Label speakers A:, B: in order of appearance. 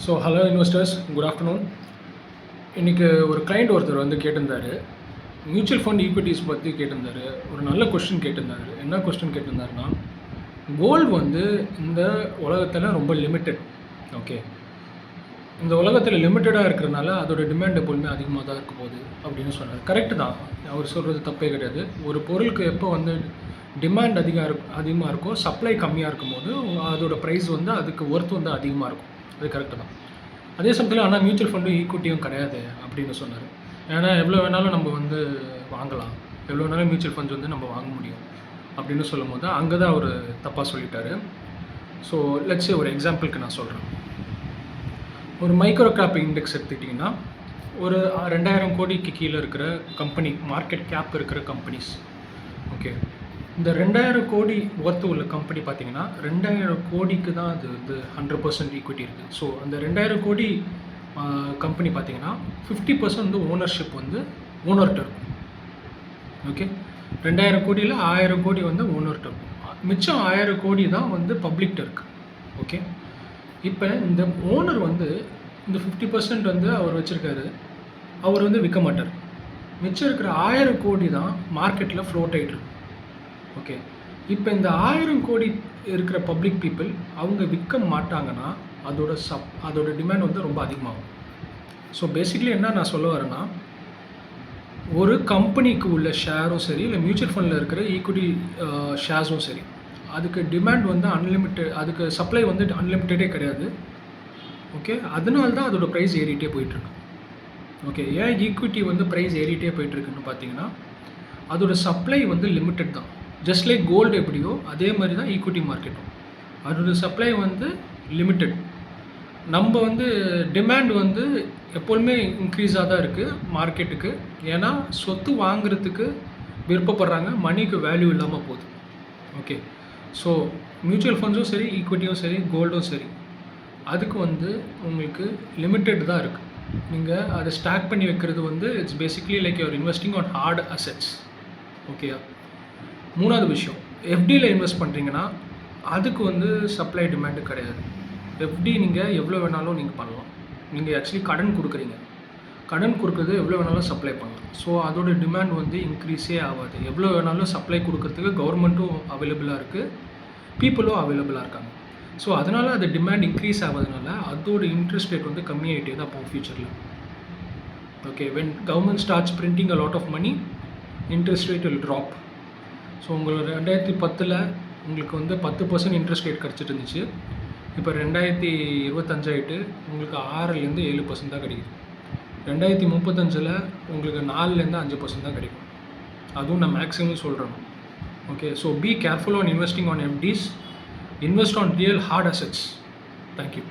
A: So hello investors, good afternoon. இன்றைக்கி ஒரு client ஒருத்தர் வந்து கேட்டிருந்தார், மியூச்சுவல் ஃபண்ட் ஈக்விட்டிஸ் பற்றி கேட்டிருந்தார். ஒரு நல்ல கொஸ்டின் கேட்டிருந்தார். என்ன கொஸ்டின் கேட்டிருந்தாருன்னா, கோல்டு வந்து இந்த உலகத்தில் ரொம்ப லிமிட்டட். ஓகே, இந்த உலகத்தில் லிமிட்டடாக இருக்கிறனால அதோட டிமாண்ட் எப்போதுமே அதிகமாக தான் இருக்க போகுது அப்படின்னு சொன்னார். கரெக்டு தான், அவர் சொல்கிறது தப்பே கிடையாது. ஒரு பொருளுக்கு எப்போ வந்து டிமாண்ட் அதிகமாக இருக்கோ, சப்ளை கம்மியாக இருக்கும்போது அதோட ப்ரைஸ் வந்து அதுக்கு ஒர்த் வந்து அதிகமாக இருக்கும். அது கரெக்டு தான். அதே சமயத்தில் ஆனால் மியூச்சுவல் ஃபண்டும் ஈக்விட்டியும் கிடையாது அப்படின்னு சொன்னார். ஏன்னா எவ்வளோ வேணாலும் நம்ம வந்து வாங்கலாம், எவ்வளோ வேணாலும் மியூச்சுவல் ஃபண்ட்ஸ் வந்து நம்ம வாங்க முடியும் அப்படின்னு சொல்லும் போது அங்கே தான் அவர் தப்பாக சொல்லிட்டாரு. ஸோ லெட்ஸ் ஒரு எக்ஸாம்பிளுக்கு நான் சொல்கிறேன். ஒரு மைக்ரோ கேப் இண்டெக்ஸ் எடுத்துக்கிட்டிங்கன்னா ஒரு 2000 கோடிக்கு கீழே இருக்கிற கம்பெனி, மார்க்கெட் கேப் இருக்கிற கம்பெனிஸ். ஓகே, இந்த 2000 கோடி ஒர்த்து உள்ள கம்பெனி பார்த்தீங்கன்னா 2000 கோடிக்கு தான் அது வந்து 100% ஈக்விட்டி இருக்குது. ஸோ அந்த 2000 கோடி கம்பெனி பார்த்தீங்கன்னா 50% வந்து ஓனர்ஷிப் வந்து ஓனர்கிட்ட இருக்கும். ஓகே, 2000 கோடியில் 1000 கோடி வந்து ஓனர்கிட்ட இருக்கும். மிச்சம் 1000 கோடி தான் வந்து பப்ளிக்கிட்ட இருக்குது. ஓகே, இப்போ இந்த ஓனர் வந்து இந்த 50% வந்து அவர் வச்சுருக்காரு, அவர் வந்து விற்க மாட்டார். மிச்சம் இருக்கிற 1000 கோடி தான் மார்க்கெட்டில் ஃப்ளோட் ஆகிட்டு இருக்கும். ஓகே, இப்போ இந்த 1000 கோடி இருக்கிற பப்ளிக் பீப்புள் அவங்க விற்க மாட்டாங்கன்னா அதோட டிமாண்ட் வந்து ரொம்ப அதிகமாகும். ஸோ பேசிக்கலி என்ன நான் சொல்ல வரேன்னா, ஒரு கம்பெனிக்கு உள்ள ஷேரும் சரி, இல்லை மியூச்சுவல் ஃபண்டில் இருக்கிற ஈக்விட்டி ஷேர்ஸும் சரி, அதுக்கு டிமாண்ட் வந்து அன்லிமிட்டட், அதுக்கு சப்ளை வந்து அன்லிமிட்டடே கிடையாது. ஓகே, அதனால தான் அதோட ப்ரைஸ் ஏறிட்டே போயிட்டுருக்கு. ஓகே, ஏன் ஈக்விட்டி வந்து ப்ரைஸ் ஏறிட்டே போயிட்டுருக்குன்னு பார்த்தீங்கன்னா, அதோட சப்ளை வந்து லிமிட்டட் தான். ஜஸ்ட் லைக் கோல்டு எப்படியோ அதே மாதிரி தான் ஈக்விட்டி மார்க்கெட்டும். அதோட சப்ளை வந்து லிமிட்டட். நம்ம வந்து டிமாண்ட் வந்து எப்போதுமே இன்க்ரீஸாக தான் இருக்குது மார்க்கெட்டுக்கு. ஏன்னா சொத்து வாங்குறதுக்கு விருப்பப்படுறாங்க, மணிக்கு வேல்யூ இல்லாமல் போகுது. ஓகே, ஸோ மியூச்சுவல் ஃபண்ட்ஸும் சரி, ஈக்விட்டியும் சரி, கோல்டும் சரி, அதுக்கு வந்து உங்களுக்கு லிமிட்டட் தான் இருக்குது. நீங்கள் அதை ஸ்டாக் பண்ணி வைக்கிறது வந்து it's basically like you're investing on hard assets. ஓகேயா? மூணாவது விஷயம், எஃப்டியில் இன்வெஸ்ட் பண்ணுறீங்கன்னா அதுக்கு வந்து சப்ளை டிமாண்டு கிடையாது. எஃப்டி நீங்கள் எவ்வளோ வேணாலும் நீங்கள் பண்ணலாம். நீங்கள் ஆக்சுவலி கடன் கொடுக்குறீங்க, கடன் கொடுக்குறது எவ்வளோ வேணாலும் சப்ளை பண்ணலாம். ஸோ அதோட டிமாண்ட் வந்து இன்க்ரீஸே ஆகாது. எவ்வளோ வேணாலும் சப்ளை கொடுக்கறதுக்கு கவர்மெண்ட்டும் அவைலபிளாக இருக்குது, பீப்புளும் அவைலபிளாக இருக்காங்க. ஸோ அதனால் அது டிமாண்ட் இன்க்ரீஸ் ஆகிறதுனால அதோட இன்ட்ரெஸ்ட் ரேட் வந்து கம்மியாகிட்டே தான் போகும் ஃபியூச்சரில். Okay, when government starts printing a lot of money, interest rate will drop. So உங்களுக்கு 2010 உங்களுக்கு வந்து 10% இன்ட்ரெஸ்ட் ரேட் கிடச்சிட்டு இருந்துச்சு. இப்போ 2025 ஆகிட்டு உங்களுக்கு 6லேருந்து 7% தான் கிடைக்குது. 2035 உங்களுக்கு 4லேருந்து 5% தான் கிடைக்கும். அதுவும் நான் மேக்ஸிமம் சொல்கிறேன். Okay, so be careful on investing on FDs. Invest on real hard assets. Thank you.